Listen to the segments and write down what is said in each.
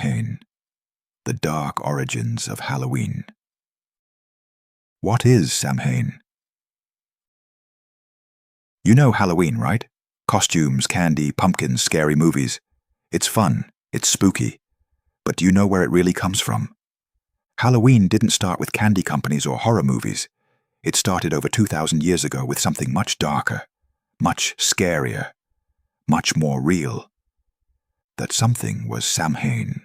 Samhain, the dark origins of Halloween. What is Samhain? You know Halloween, right? Costumes, candy, pumpkins, scary movies. It's fun, it's spooky. But do you know where it really comes from? Halloween didn't start with candy companies or horror movies. It started over 2,000 years ago with something much darker, much scarier, much more real. That something was Samhain.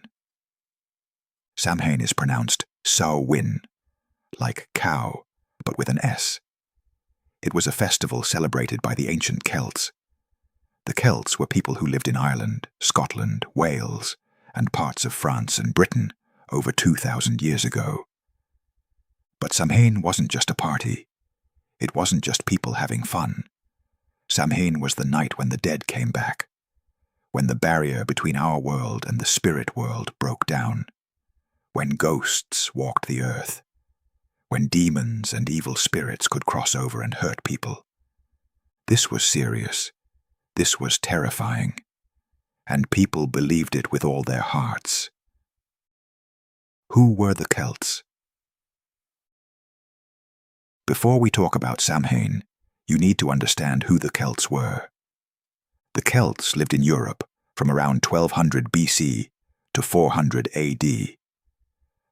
Samhain is pronounced SOW-win, like cow, but with an S. It was a festival celebrated by the ancient Celts. The Celts were people who lived in Ireland, Scotland, Wales, and parts of France and Britain over 2,000 years ago. But Samhain wasn't just a party. It wasn't just people having fun. Samhain was the night when the dead came back, when the barrier between our world and the spirit world broke down, when ghosts walked the earth, when demons and evil spirits could cross over and hurt people. This was serious. This was terrifying. And people believed it with all their hearts. Who were the Celts? Before we talk about Samhain, you need to understand who the Celts were. The Celts lived in Europe from around 1200 BC to 400 AD.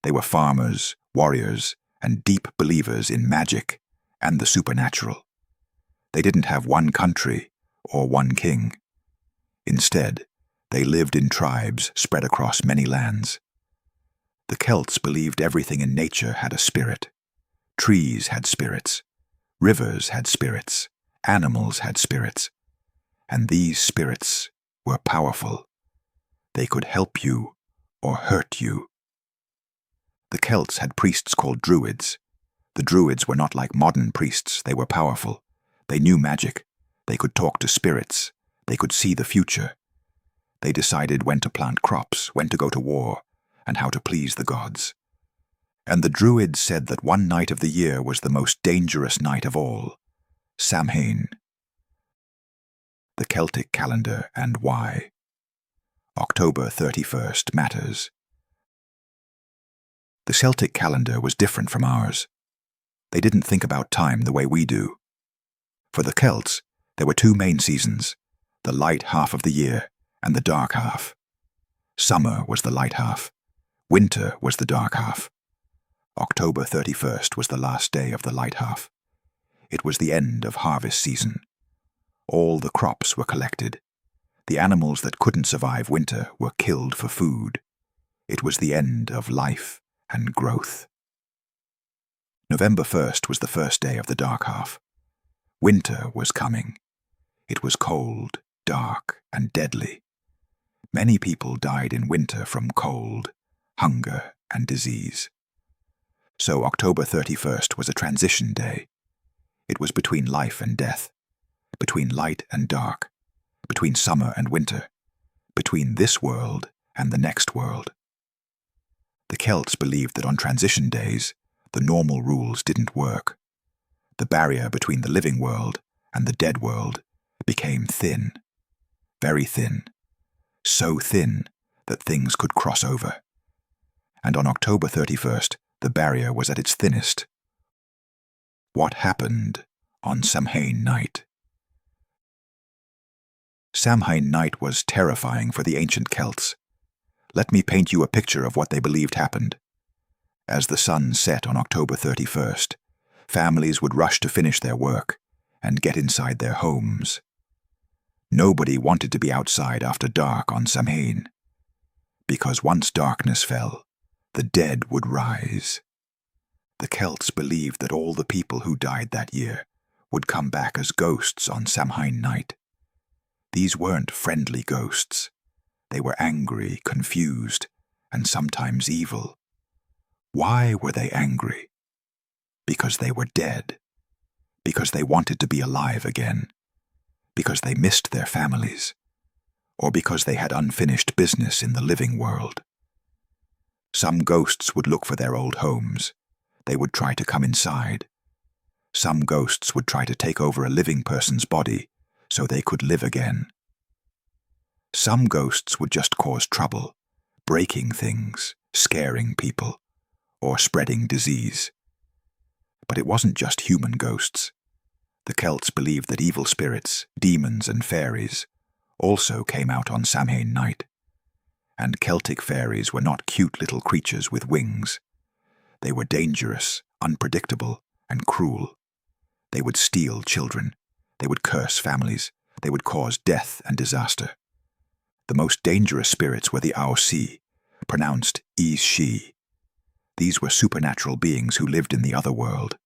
They were farmers, warriors, and deep believers in magic and the supernatural. They didn't have one country or one king. Instead, they lived in tribes spread across many lands. The Celts believed everything in nature had a spirit. Trees had spirits. Rivers had spirits. Animals had spirits. And these spirits were powerful. They could help you or hurt you. The Celts had priests called druids. The druids were not like modern priests. They were powerful. They knew magic. They could talk to spirits. They could see the future. They decided when to plant crops, when to go to war, and how to please the gods. And the druids said that one night of the year was the most dangerous night of all, Samhain. The Celtic calendar and why. October 31st matters. The Celtic calendar was different from ours. They didn't think about time the way we do. For the Celts, there were two main seasons, the light half of the year and the dark half. Summer was the light half. Winter was the dark half. October 31st was the last day of the light half. It was the end of harvest season. All the crops were collected. The animals that couldn't survive winter were killed for food. It was the end of life and growth. November 1st was the first day of the dark half. Winter was coming. It was cold, dark, and deadly. Many people died in winter from cold, hunger, and disease. So October 31st was a transition day. It was between life and death, between light and dark, between summer and winter, between this world and the next world. The Celts believed that on transition days, the normal rules didn't work. The barrier between the living world and the dead world became thin, very thin, so thin that things could cross over. And on October 31st, the barrier was at its thinnest. What happened on Samhain night? Samhain night was terrifying for the ancient Celts. Let me paint you a picture of what they believed happened. As the sun set on October 31st, families would rush to finish their work and get inside their homes. Nobody wanted to be outside after dark on Samhain, because once darkness fell, the dead would rise. The Celts believed that all the people who died that year would come back as ghosts on Samhain night. These weren't friendly ghosts. They were angry, confused, and sometimes evil. Why were they angry? Because they were dead. Because they wanted to be alive again. Because they missed their families. Or because they had unfinished business in the living world. Some ghosts would look for their old homes. They would try to come inside. Some ghosts would try to take over a living person's body so they could live again. Some ghosts would just cause trouble, breaking things, scaring people, or spreading disease. But it wasn't just human ghosts. The Celts believed that evil spirits, demons and fairies, also came out on Samhain night. And Celtic fairies were not cute little creatures with wings. They were dangerous, unpredictable, and cruel. They would steal children. They would curse families. They would cause death and disaster. The most dangerous spirits were the Aosi, pronounced Is-she. These were supernatural beings who lived in the other world.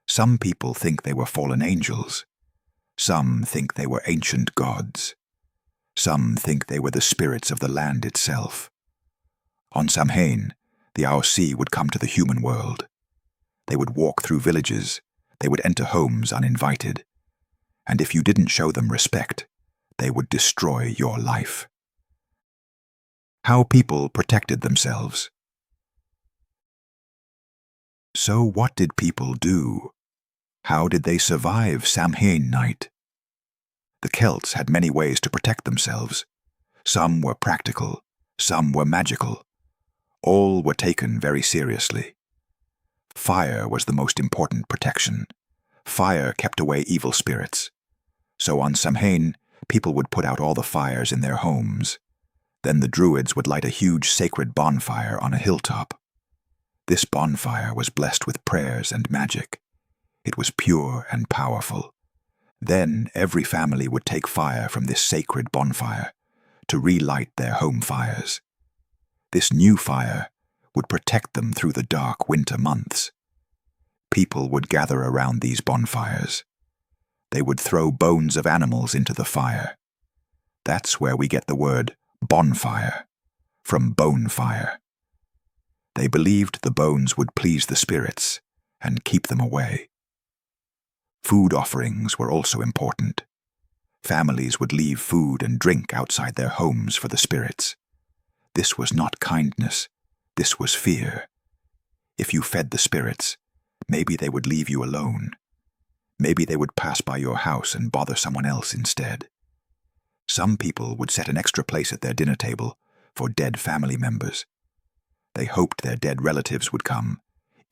Some people think they were fallen angels. Some think they were ancient gods. Some think they were the spirits of the land itself. On Samhain, the Aosi would come to the human world. They would walk through villages. They would enter homes uninvited. And if you didn't show them respect, they would destroy your life. How people protected themselves. So what did people do? How did they survive Samhain night? The Celts had many ways to protect themselves. Some were practical, some were magical. All were taken very seriously. Fire was the most important protection. Fire kept away evil spirits. So on Samhain, people would put out all the fires in their homes. Then the Druids would light a huge sacred bonfire on a hilltop. This bonfire was blessed with prayers and magic. It was pure and powerful. Then every family would take fire from this sacred bonfire to relight their home fires. This new fire would protect them through the dark winter months. People would gather around these bonfires. They would throw bones of animals into the fire. That's where we get the word bonfire, from bone fire. They believed the bones would please the spirits and keep them away. Food offerings were also important. Families would leave food and drink outside their homes for the spirits. This was not kindness, this was fear. If you fed the spirits, maybe they would leave you alone. Maybe they would pass by your house and bother someone else instead. Some people would set an extra place at their dinner table for dead family members. They hoped their dead relatives would come,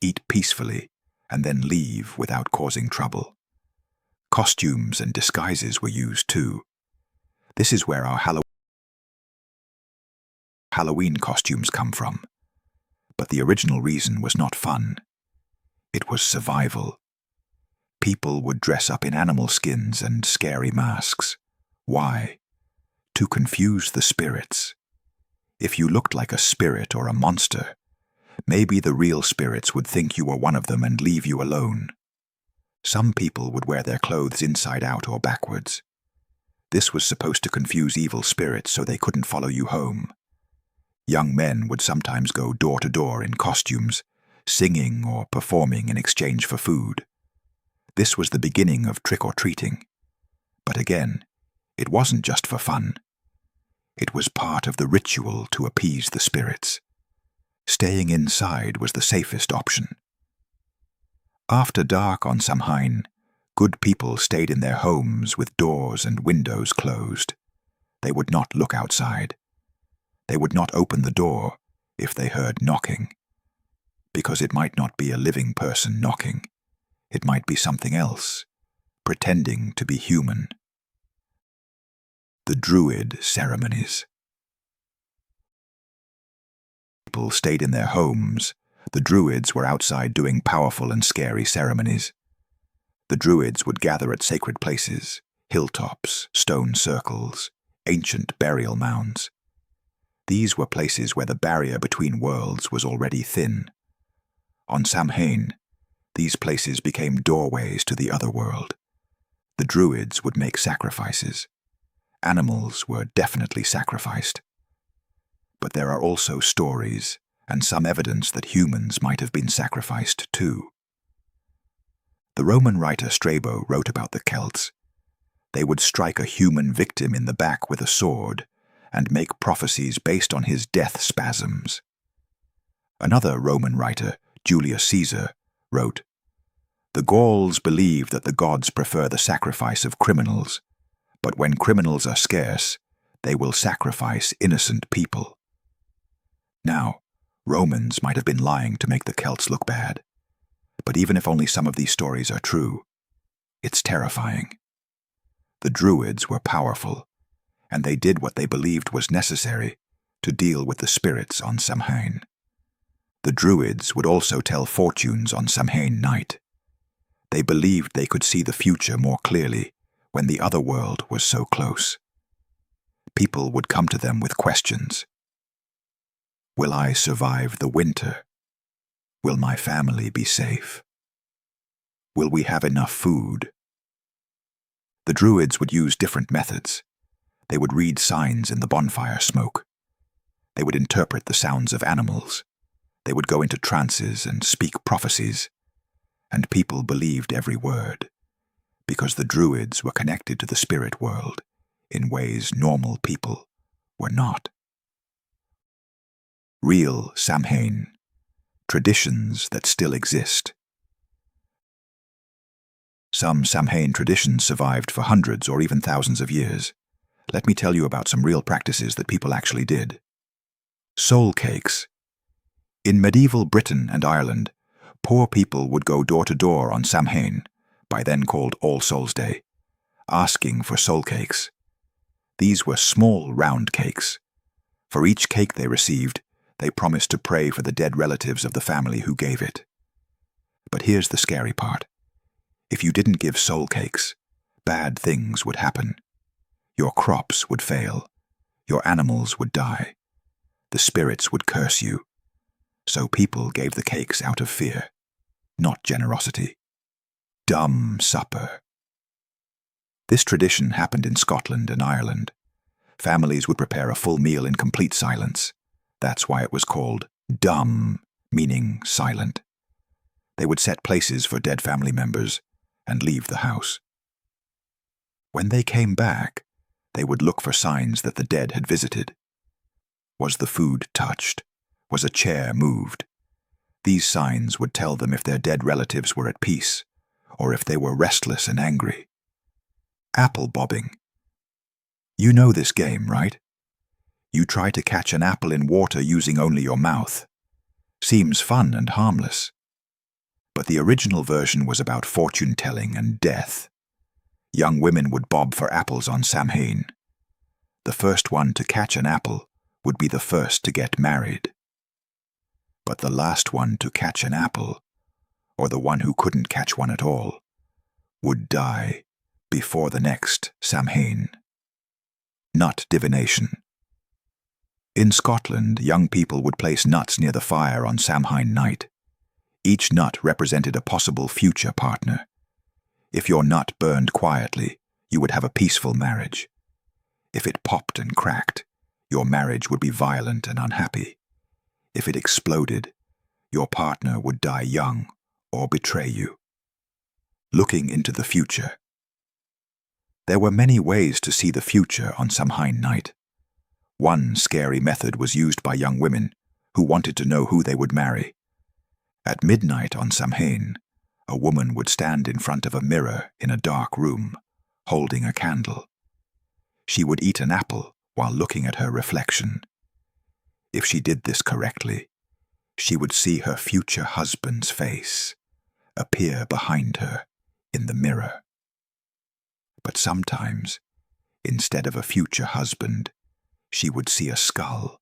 eat peacefully, and then leave without causing trouble. Costumes and disguises were used too. This is where our Halloween costumes come from. But the original reason was not fun. It was survival. People would dress up in animal skins and scary masks. Why? To confuse the spirits. If you looked like a spirit or a monster, maybe the real spirits would think you were one of them and leave you alone. Some people would wear their clothes inside out or backwards. This was supposed to confuse evil spirits so they couldn't follow you home. Young men would sometimes go door to door in costumes, singing or performing in exchange for food. This was the beginning of trick-or-treating. But again, it wasn't just for fun. It was part of the ritual to appease the spirits. Staying inside was the safest option. After dark on Samhain, good people stayed in their homes with doors and windows closed. They would not look outside. They would not open the door if they heard knocking, because it might not be a living person knocking. It might be something else, pretending to be human. The Druid ceremonies. People stayed in their homes. The Druids were outside doing powerful and scary ceremonies. The Druids would gather at sacred places, hilltops, stone circles, ancient burial mounds. These were places where the barrier between worlds was already thin. On Samhain, these places became doorways to the other world. The Druids would make sacrifices. Animals were definitely sacrificed. But there are also stories and some evidence that humans might have been sacrificed too. The Roman writer Strabo wrote about the Celts. They would strike a human victim in the back with a sword and make prophecies based on his death spasms. Another Roman writer, Julius Caesar, wrote, "The Gauls believe that the gods prefer the sacrifice of criminals, but when criminals are scarce, they will sacrifice innocent people." Now, Romans might have been lying to make the Celts look bad. But even if only some of these stories are true, it's terrifying. The Druids were powerful, and they did what they believed was necessary to deal with the spirits on Samhain. The Druids would also tell fortunes on Samhain night. They believed they could see the future more clearly when the other world was so close. People would come to them with questions. Will I survive the winter? Will my family be safe? Will we have enough food? The Druids would use different methods. They would read signs in the bonfire smoke. They would interpret the sounds of animals. They would go into trances and speak prophecies. And people believed every word, because the Druids were connected to the spirit world in ways normal people were not. Real Samhain. Traditions that still exist. Some Samhain traditions survived for hundreds or even thousands of years. Let me tell you about some real practices that people actually did. Soul cakes. In medieval Britain and Ireland, poor people would go door to door on Samhain, by then called All Souls' Day, asking for soul cakes. These were small, round cakes. For each cake they received, they promised to pray for the dead relatives of the family who gave it. But here's the scary part. If you didn't give soul cakes, bad things would happen. Your crops would fail. Your animals would die. The spirits would curse you. So people gave the cakes out of fear, not generosity. Dumb supper. This tradition happened in Scotland and Ireland. Families would prepare a full meal in complete silence. That's why it was called dumb, meaning silent. They would set places for dead family members and leave the house. When they came back, they would look for signs that the dead had visited. Was the food touched? Was a chair moved? These signs would tell them if their dead relatives were at peace, or if they were restless and angry. Apple bobbing. You know this game, right? You try to catch an apple in water using only your mouth. Seems fun and harmless. But the original version was about fortune-telling and death. Young women would bob for apples on Samhain. The first one to catch an apple would be the first to get married. But the last one to catch an apple, or the one who couldn't catch one at all, would die before the next Samhain. Nut divination. In Scotland, young people would place nuts near the fire on Samhain night. Each nut represented a possible future partner. If your nut burned quietly, you would have a peaceful marriage. If it popped and cracked, your marriage would be violent and unhappy. If it exploded, your partner would die young or betray you. Looking into the future. There were many ways to see the future on Samhain night. One scary method was used by young women who wanted to know who they would marry. At midnight on Samhain, a woman would stand in front of a mirror in a dark room, holding a candle. She would eat an apple while looking at her reflection. If she did this correctly, she would see her future husband's face appear behind her in the mirror. But sometimes, instead of a future husband, she would see a skull.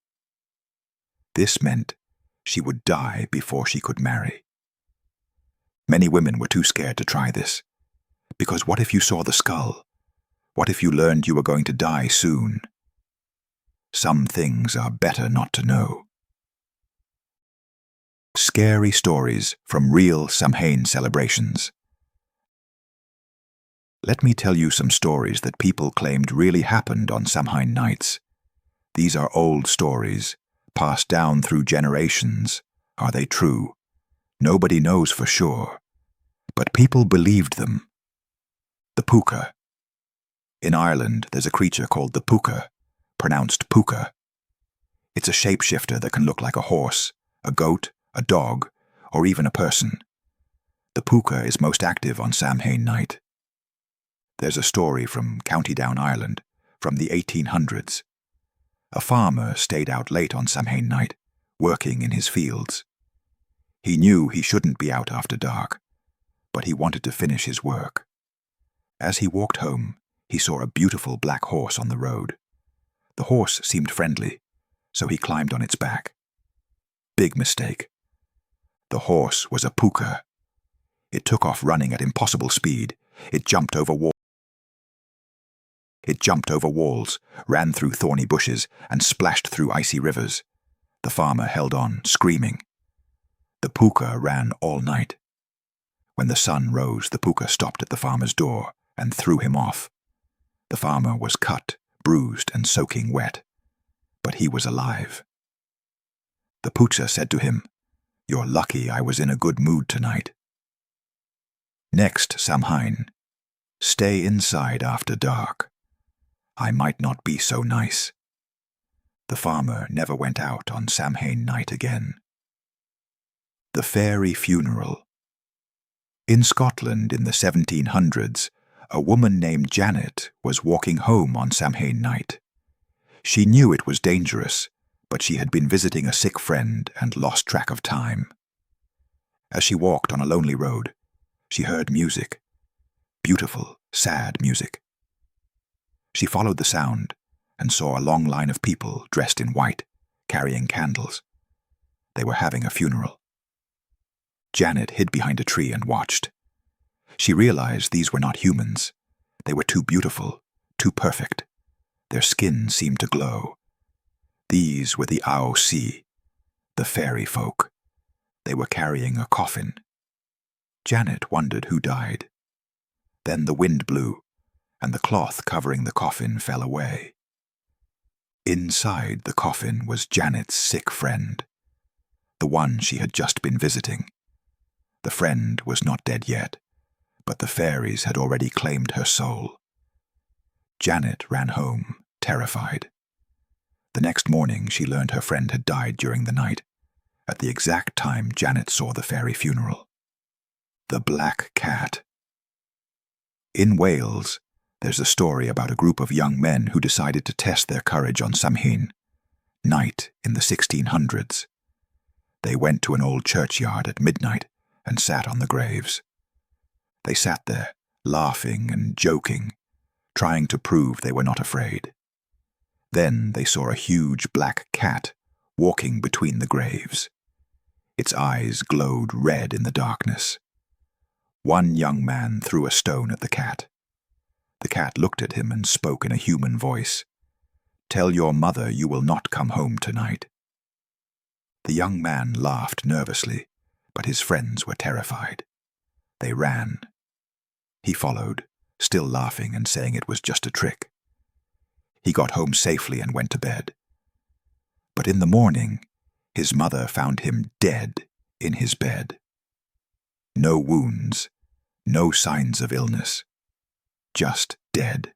This meant she would die before she could marry. Many women were too scared to try this, because what if you saw the skull? What if you learned you were going to die soon? Some things are better not to know. Scary stories from real Samhain celebrations. Let me tell you some stories that people claimed really happened on Samhain nights. These are old stories, passed down through generations. Are they true? Nobody knows for sure. But people believed them. The puka. In Ireland, there's a creature called the puka, pronounced puka. It's a shapeshifter that can look like a horse, a goat, a dog, or even a person. The puka is most active on Samhain night. There's a story from County Down, Ireland, from the 1800s. A farmer stayed out late on Samhain night, working in his fields. He knew he shouldn't be out after dark, but he wanted to finish his work. As he walked home, he saw a beautiful black horse on the road. The horse seemed friendly, so he climbed on its back. Big mistake. The horse was a puka. It took off running at impossible speed. It jumped over walls, ran through thorny bushes, and splashed through icy rivers. The farmer held on, screaming. The puka ran all night. When the sun rose, the puka stopped at the farmer's door and threw him off. The farmer was cut, bruised, and soaking wet, but he was alive. The puka said to him, "You're lucky I was in a good mood tonight." Next Samhain. Stay inside after dark. I might not be so nice. The farmer never went out on Samhain night again. The Fairy Funeral. In Scotland in the 1700s, a woman named Janet was walking home on Samhain night. She knew it was dangerous, but she had been visiting a sick friend and lost track of time. As she walked on a lonely road, she heard music. Beautiful, sad music. She followed the sound and saw a long line of people dressed in white, carrying candles. They were having a funeral. Janet hid behind a tree and watched. She realized these were not humans. They were too beautiful, too perfect. Their skin seemed to glow. These were the AOC, the fairy folk. They were carrying a coffin. Janet wondered who died. Then the wind blew, and the cloth covering the coffin fell away. Inside the coffin was Janet's sick friend, the one she had just been visiting. The friend was not dead yet, but the fairies had already claimed her soul. Janet ran home, terrified. The next morning she learned her friend had died during the night, at the exact time Janet saw the fairy funeral. The Black Cat. In Wales, there's a story about a group of young men who decided to test their courage on Samhain night in the 1600s. They went to an old churchyard at midnight and sat on the graves. They sat there, laughing and joking, trying to prove they were not afraid. Then they saw a huge black cat walking between the graves. Its eyes glowed red in the darkness. One young man threw a stone at the cat. The cat looked at him and spoke in a human voice. "Tell your mother you will not come home tonight." The young man laughed nervously, but his friends were terrified. They ran. He followed, still laughing and saying it was just a trick. He got home safely and went to bed. But in the morning, his mother found him dead in his bed. No wounds, no signs of illness, just dead.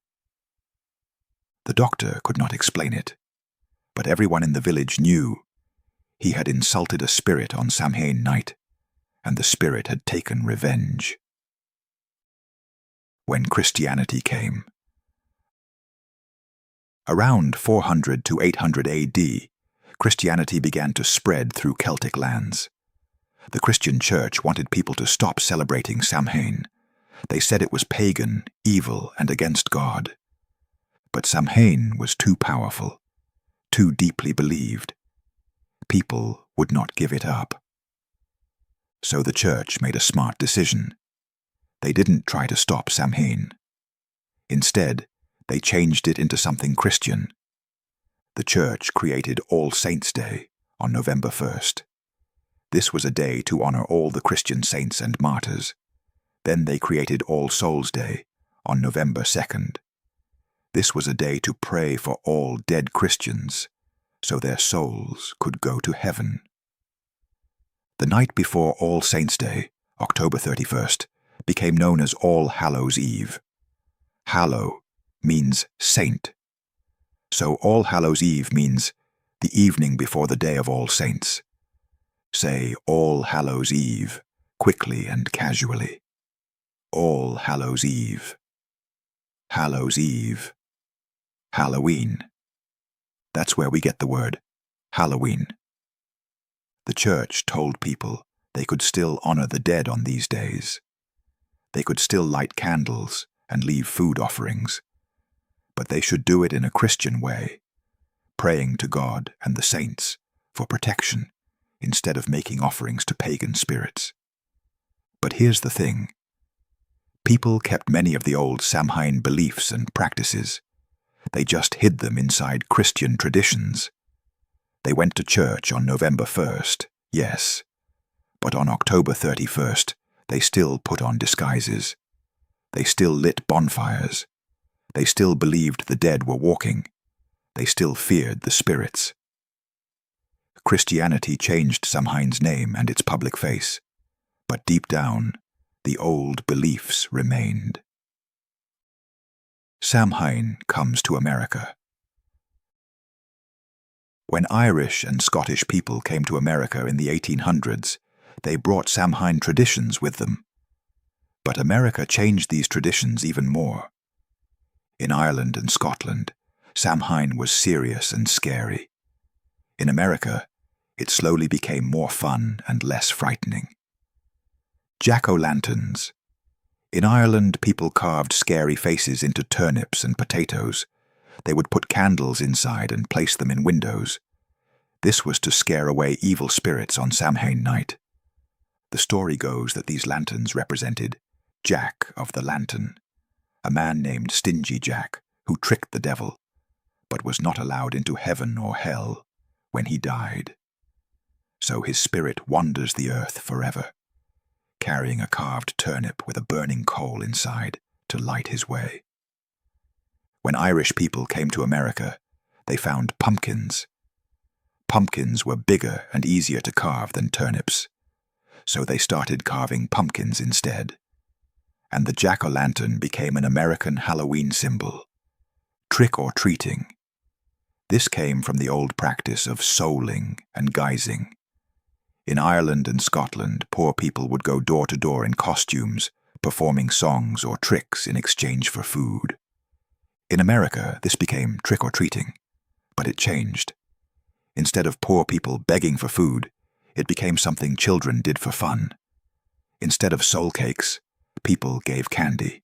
The doctor could not explain it, but everyone in the village knew he had insulted a spirit on Samhain night, and the spirit had taken revenge. When Christianity came. Around 400 to 800 AD, Christianity began to spread through Celtic lands. The Christian church wanted people to stop celebrating Samhain. They said it was pagan, evil, and against God. But Samhain was too powerful, too deeply believed. People would not give it up. So the church made a smart decision. They didn't try to stop Samhain. Instead, they changed it into something Christian. The church created All Saints' Day on November 1st. This was a day to honor all the Christian saints and martyrs. Then they created All Souls' Day on November 2nd. This was a day to pray for all dead Christians, so their souls could go to heaven. The night before All Saints' Day, October 31st, became known as All Hallows' Eve. Hallow means saint. So All Hallows' Eve means the evening before the Day of All Saints. Say All Hallows' Eve, quickly and casually. All Hallows' Eve. Hallows' Eve. Halloween. That's where we get the word Halloween. The church told people they could still honor the dead on these days. They could still light candles and leave food offerings, but they should do it in a Christian way, praying to God and the saints for protection instead of making offerings to pagan spirits. But here's the thing. People kept many of the old Samhain beliefs and practices. They just hid them inside Christian traditions. They went to church on November 1st, yes, but on October 31st, they still put on disguises. They still lit bonfires. They still believed the dead were walking. They still feared the spirits. Christianity changed Samhain's name and its public face, but deep down, the old beliefs remained. Samhain comes to America. When Irish and Scottish people came to America in the 1800s, they brought Samhain traditions with them. But America changed these traditions even more. In Ireland and Scotland, Samhain was serious and scary. In America, it slowly became more fun and less frightening. Jack-o'-lanterns. In Ireland, people carved scary faces into turnips and potatoes. They would put candles inside and place them in windows. This was to scare away evil spirits on Samhain night. The story goes that these lanterns represented Jack of the Lantern, a man named Stingy Jack who tricked the devil, but was not allowed into heaven or hell when he died. So his spirit wanders the earth forever, carrying a carved turnip with a burning coal inside to light his way. When Irish people came to America, they found pumpkins. Pumpkins were bigger and easier to carve than turnips, so they started carving pumpkins instead. And the jack-o'-lantern became an American Halloween symbol, trick-or-treating. This came from the old practice of souling and guising. In Ireland and Scotland, poor people would go door to door in costumes, performing songs or tricks in exchange for food. In America, this became trick-or-treating, but it changed. Instead of poor people begging for food, it became something children did for fun. Instead of soul cakes, people gave candy.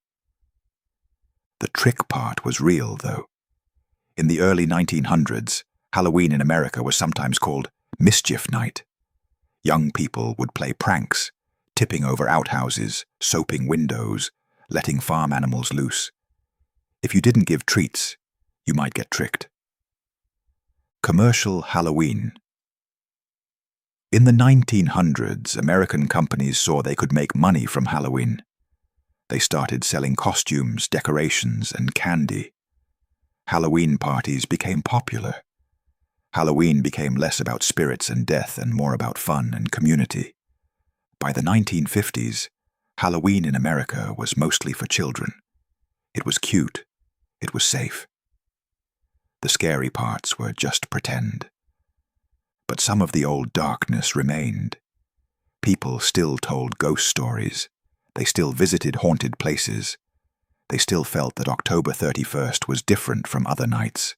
The trick part was real, though. In the early 1900s, Halloween in America was sometimes called Mischief Night. Young people would play pranks, tipping over outhouses, soaping windows, letting farm animals loose. If you didn't give treats, you might get tricked. Commercial Halloween. In the 1900s, American companies saw they could make money from Halloween. They started selling costumes, decorations, and candy. Halloween parties became popular. Halloween became less about spirits and death and more about fun and community. By the 1950s, Halloween in America was mostly for children. It was cute. It was safe. The scary parts were just pretend. But some of the old darkness remained. People still told ghost stories. They still visited haunted places. They still felt that October 31st was different from other nights.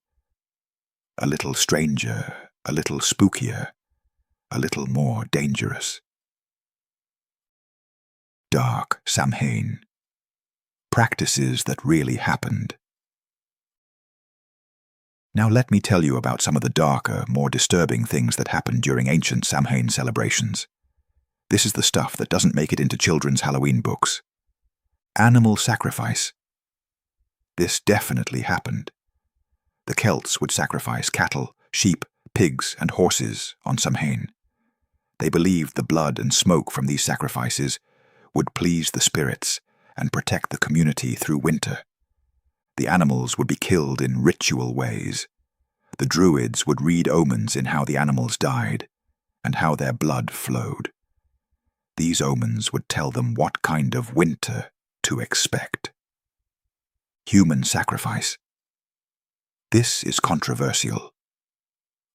A little stranger, a little spookier, a little more dangerous. Dark Samhain. Practices that really happened. Now let me tell you about some of the darker, more disturbing things that happened during ancient Samhain celebrations. This is the stuff that doesn't make it into children's Halloween books. Animal sacrifice. This definitely happened. The Celts would sacrifice cattle, sheep, pigs, and horses on Samhain. They believed the blood and smoke from these sacrifices would please the spirits and protect the community through winter. The animals would be killed in ritual ways. The Druids would read omens in how the animals died and how their blood flowed. These omens would tell them what kind of winter to expect. Human sacrifice. This is controversial.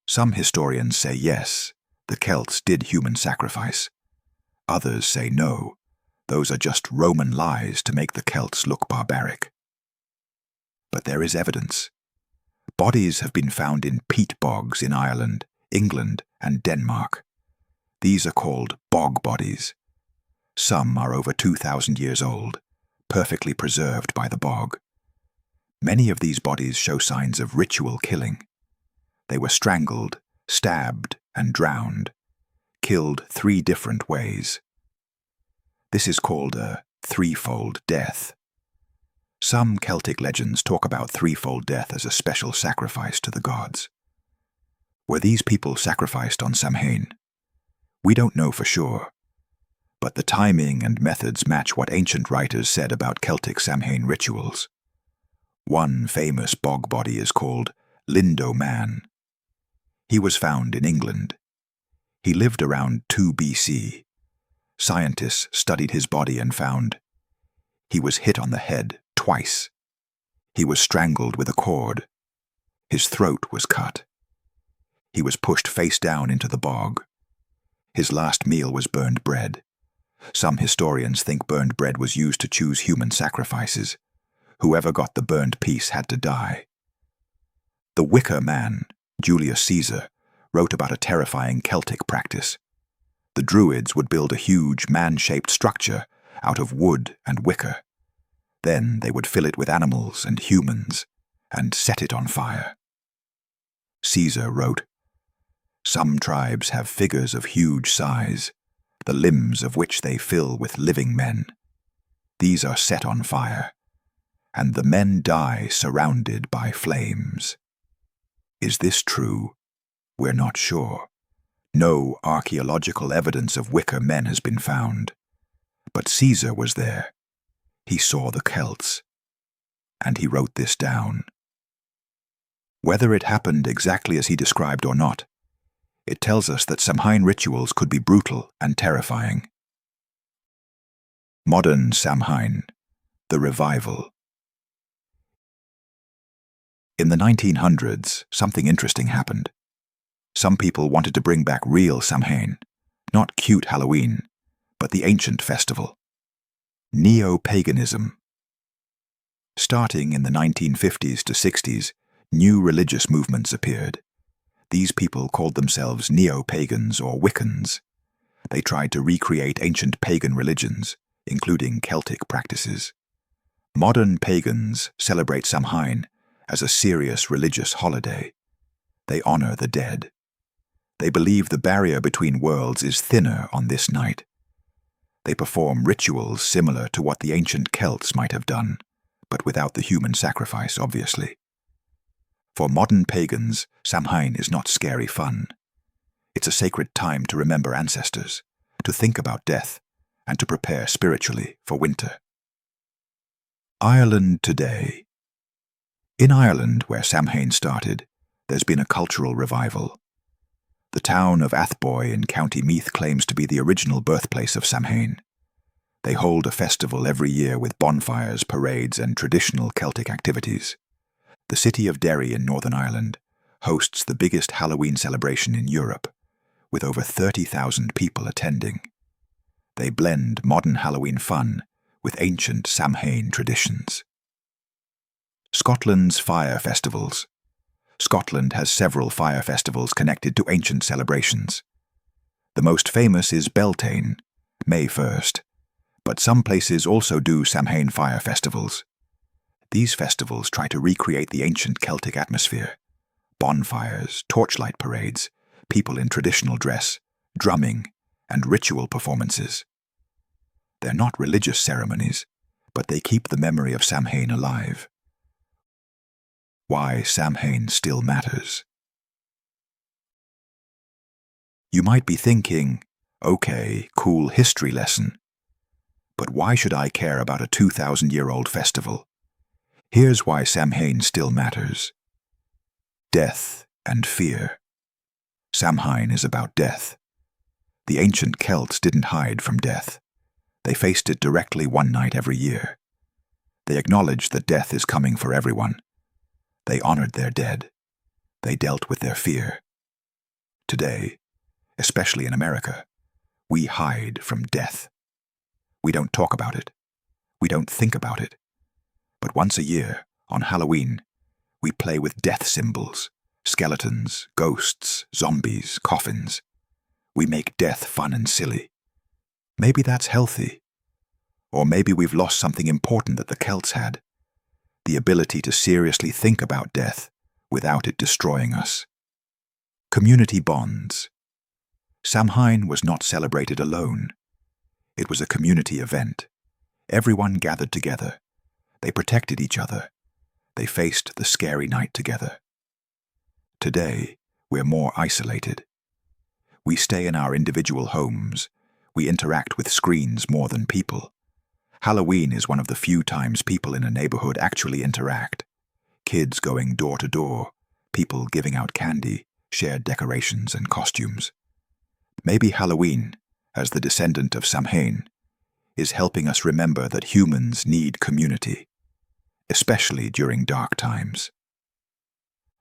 Some historians say yes, the Celts did human sacrifice. Others say no, those are just Roman lies to make the Celts look barbaric. But there is evidence. Bodies have been found in peat bogs in Ireland, England, and Denmark. These are called bog bodies. Some are over 2,000 years old, perfectly preserved by the bog. Many of these bodies show signs of ritual killing. They were strangled, stabbed, and drowned, killed 3 different ways. This is called a threefold death. Some Celtic legends talk about threefold death as a special sacrifice to the gods. Were these people sacrificed on Samhain? We don't know for sure, but the timing and methods match what ancient writers said about Celtic Samhain rituals. One famous bog body is called Lindo Man. He was found in England. He lived around 2 BC. Scientists studied his body and found he was hit on the head twice. He was strangled with a cord. His throat was cut. He was pushed face down into the bog. His last meal was burned bread. Some historians think burned bread was used to choose human sacrifices. Whoever got the burned piece had to die. The Wicker Man, Julius Caesar, wrote about a terrifying Celtic practice. The Druids would build a huge man-shaped structure out of wood and wicker. Then they would fill it with animals and humans and set it on fire. Caesar wrote, "Some tribes have figures of huge size, the limbs of which they fill with living men. These are set on fire, and the men die surrounded by flames." Is this true? We're not sure. No archaeological evidence of wicker men has been found. But Caesar was there. He saw the Celts. And he wrote this down. Whether it happened exactly as he described or not, it tells us that Samhain rituals could be brutal and terrifying. Modern Samhain, the revival. In the 1900s, something interesting happened. Some people wanted to bring back real Samhain, not cute Halloween, but the ancient festival. Neo-paganism. Starting in the 1950s to 60s, new religious movements appeared. These people called themselves neo-pagans or Wiccans. They tried to recreate ancient pagan religions, including Celtic practices. Modern pagans celebrate Samhain as a serious religious holiday. They honor the dead. They believe the barrier between worlds is thinner on this night. They perform rituals similar to what the ancient Celts might have done, but without the human sacrifice, obviously. For modern pagans, Samhain is not scary fun. It's a sacred time to remember ancestors, to think about death, and to prepare spiritually for winter. Ireland today. In Ireland, where Samhain started, there's been a cultural revival. The town of Athboy in County Meath claims to be the original birthplace of Samhain. They hold a festival every year with bonfires, parades, and traditional Celtic activities. The city of Derry in Northern Ireland hosts the biggest Halloween celebration in Europe, with over 30,000 people attending. They blend modern Halloween fun with ancient Samhain traditions. Scotland's fire festivals. Scotland has several fire festivals connected to ancient celebrations. The most famous is Beltane, May 1st, but some places also do Samhain fire festivals. These festivals try to recreate the ancient Celtic atmosphere. Bonfires, torchlight parades, people in traditional dress, drumming, and ritual performances. They're not religious ceremonies, but they keep the memory of Samhain alive. Why Samhain still matters. You might be thinking, okay, cool history lesson, but why should I care about a 2,000-year-old festival? Here's why Samhain still matters. Death and fear. Samhain is about death. The ancient Celts didn't hide from death. They faced it directly one night every year. They acknowledged that death is coming for everyone. They honored their dead. They dealt with their fear. Today, especially in America, we hide from death. We don't talk about it. We don't think about it. But once a year, on Halloween, we play with death symbols, skeletons, ghosts, zombies, coffins. We make death fun and silly. Maybe that's healthy. Or maybe we've lost something important that the Celts had, the ability to seriously think about death without it destroying us. Community bonds. Samhain was not celebrated alone. It was a community event. Everyone gathered together. They protected each other. They faced the scary night together. Today, we're more isolated. We stay in our individual homes. We interact with screens more than people. Halloween is one of the few times people in a neighborhood actually interact. Kids going door to door, people giving out candy, shared decorations and costumes. Maybe Halloween, as the descendant of Samhain, is helping us remember that humans need community, especially during dark times.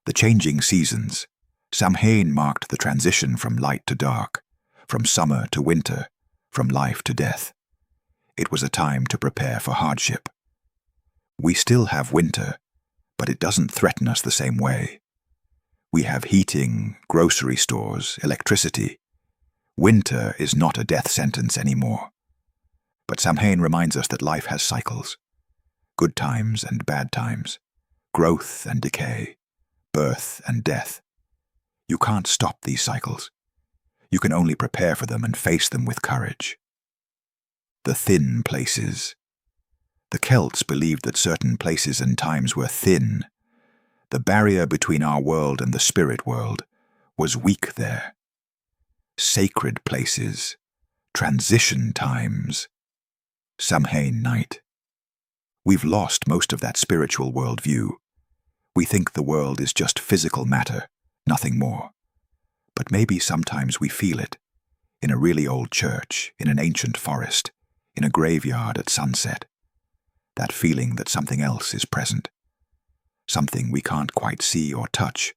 The changing seasons. Samhain marked the transition from light to dark, from summer to winter, from life to death. It was a time to prepare for hardship. We still have winter, but it doesn't threaten us the same way. We have heating, grocery stores, electricity. Winter is not a death sentence anymore. But Samhain reminds us that life has cycles. Good times and bad times. Growth and decay. Birth and death. You can't stop these cycles. You can only prepare for them and face them with courage. The thin places. The Celts believed that certain places and times were thin. The barrier between our world and the spirit world was weak there. Sacred places. Transition times. Samhain night. We've lost most of that spiritual worldview. We think the world is just physical matter, nothing more. But maybe sometimes we feel it, in a really old church, in an ancient forest, in a graveyard at sunset. That feeling that something else is present. Something we can't quite see or touch,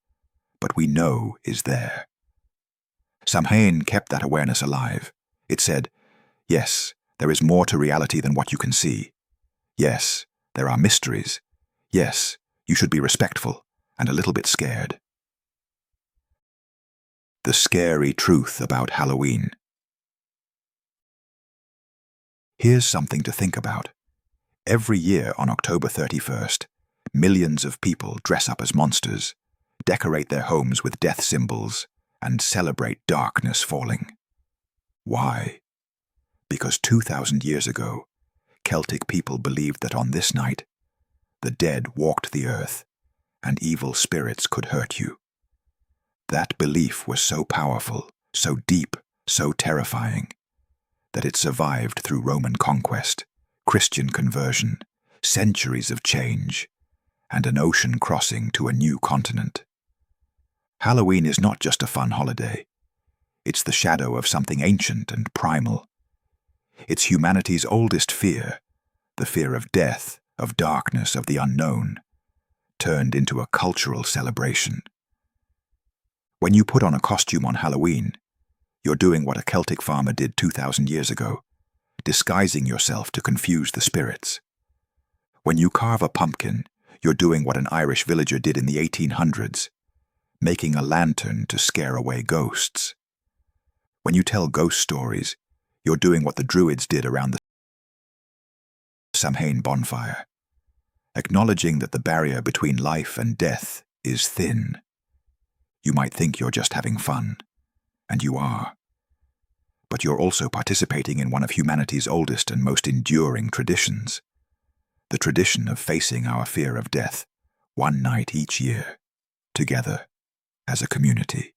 but we know is there. Samhain kept that awareness alive. It said, yes, there is more to reality than what you can see. Yes, there are mysteries. Yes, you should be respectful and a little bit scared. The scary truth about Halloween. Here's something to think about. Every year on October 31st, millions of people dress up as monsters, decorate their homes with death symbols, and celebrate darkness falling. Why? Because 2,000 years ago, Celtic people believed that on this night, the dead walked the earth, and evil spirits could hurt you. That belief was so powerful, so deep, so terrifying, that it survived through Roman conquest, Christian conversion, centuries of change, and an ocean crossing to a new continent. Halloween is not just a fun holiday. It's the shadow of something ancient and primal. It's humanity's oldest fear, the fear of death, of darkness, of the unknown, turned into a cultural celebration. When you put on a costume on Halloween, you're doing what a Celtic farmer did 2,000 years ago, disguising yourself to confuse the spirits. When you carve a pumpkin, you're doing what an Irish villager did in the 1800s, making a lantern to scare away ghosts. When you tell ghost stories, you're doing what the Druids did around the Samhain bonfire, acknowledging that the barrier between life and death is thin. You might think you're just having fun, and you are. But you're also participating in one of humanity's oldest and most enduring traditions, the tradition of facing our fear of death, one night each year, together, as a community.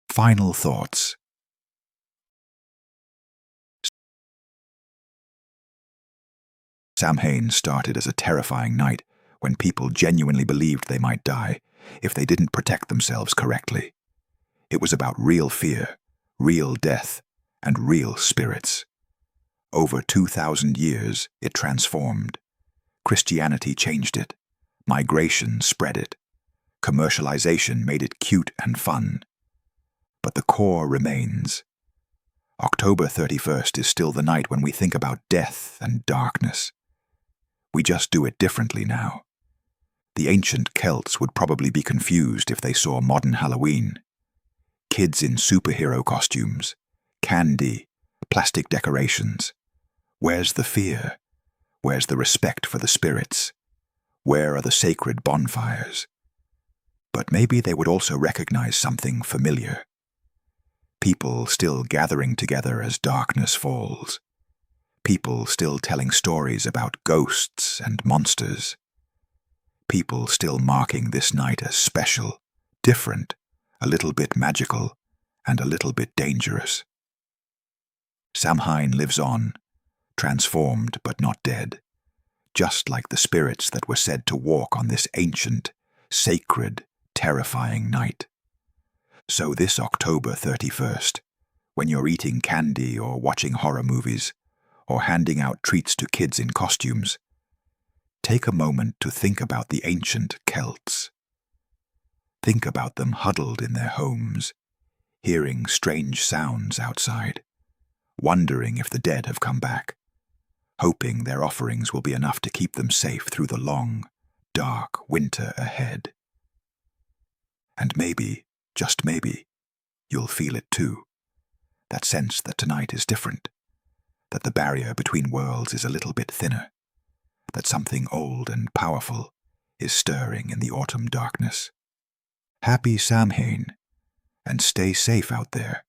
Final thoughts. Samhain started as a terrifying night when people genuinely believed they might die if they didn't protect themselves correctly. It was about real fear, real death, and real spirits. Over 2,000 years, it transformed. Christianity changed it. Migration spread it. Commercialization made it cute and fun. But the core remains. October 31st is still the night when we think about death and darkness. We just do it differently now. The ancient Celts would probably be confused if they saw modern Halloween. Kids in superhero costumes, candy, plastic decorations. Where's the fear? Where's the respect for the spirits? Where are the sacred bonfires? But maybe they would also recognize something familiar. People still gathering together as darkness falls. People still telling stories about ghosts and monsters. People still marking this night as special, different, a little bit magical, and a little bit dangerous. Samhain lives on, transformed but not dead, just like the spirits that were said to walk on this ancient, sacred, terrifying night. So this October 31st, when you're eating candy or watching horror movies, or handing out treats to kids in costumes, take a moment to think about the ancient Celts. Think about them huddled in their homes, hearing strange sounds outside, wondering if the dead have come back, hoping their offerings will be enough to keep them safe through the long, dark winter ahead. And maybe, just maybe, you'll feel it too, that sense that tonight is different, that the barrier between worlds is a little bit thinner, that something old and powerful is stirring in the autumn darkness. Happy Samhain, and stay safe out there.